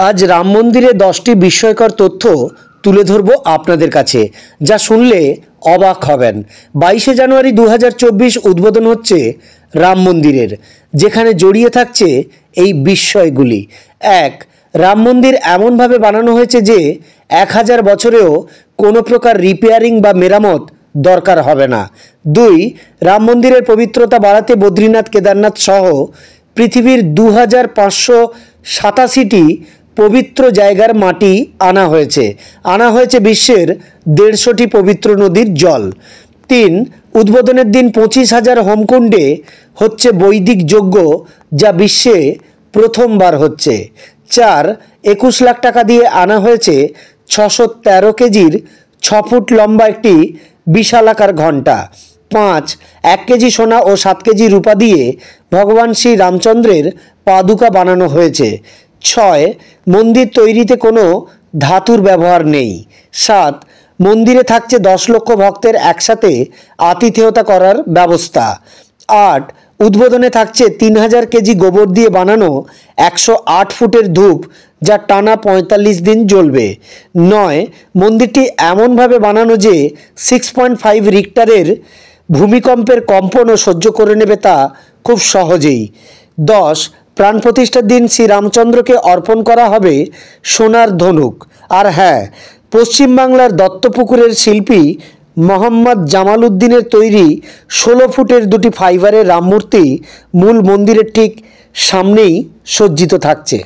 আজ রাম মন্দিরে 10টি বিস্ময়কর তথ্য তুলে ধরব আপনাদের কাছে, যা শুনলে অবাক হবেন। 22শে জানুয়ারি 2024 উদ্বোধন হচ্ছে রাম মন্দিরের, যেখানে জড়িয়ে থাকছে এই বিস্ময়গুলি। 1. রাম মন্দির এমনভাবে বানানো হয়েছে যে 1000 বছরেও কোনো প্রকার রিপেয়ারিং বা মেরামত দরকার হবে না। 2. রাম মন্দিরের পবিত্রতা বাড়াতে বদ্রীনাথ, কেদারনাথ সহ পৃথিবীর 2587টি পবিত্র জায়গার মাটি আনা হয়েছে বিশ্বের 150টি পবিত্র নদীর জল। 3. উদ্বোধনের দিন 25,000 হোমকুণ্ডে হচ্ছে বৈদিক যজ্ঞ, যা বিশ্বে প্রথমবার হচ্ছে। 4. 21 লাখ টাকা দিয়ে আনা হয়েছে 613 কেজির 6 ফুট লম্বা একটি বিশালাকার ঘণ্টা। 5. 1 কেজি সোনা ও 7 কেজি রূপা দিয়ে ভগবান শ্রী রামচন্দ্রের পাদুকা বানানো হয়েছে। 6. মন্দির তৈরিতে কোনো ধাতুর ব্যবহার নেই। 7. মন্দিরে থাকছে 10 লক্ষ ভক্তের একসাথে আতিথেয়তা করার ব্যবস্থা। 8. উদ্বোধনে থাকছে 3000 কেজি গোবর দিয়ে বানানো 108 ফুটের ধূপ, যা টানা 45 দিন জ্বলবে। 9. মন্দিরটি এমনভাবে বানানো যে 6.5 রিক্টারের ভূমিকম্পের কম্পনও সহ্য করে নেবে তা খুব সহজেই। 10. প্রাণ প্রতিষ্ঠার দিন শ্রীরামচন্দ্রকে অর্পণ করা হবে সোনার ধনুক। আর হ্যাঁ, পশ্চিমবাংলার দত্তপুকুরের শিল্পী মোহাম্মদ জামাল উদ্দিনের তৈরি 16 ফুটের 2টি ফাইবারের রামমূর্তি মূল মন্দিরের ঠিক সামনেই সজ্জিত থাকছে।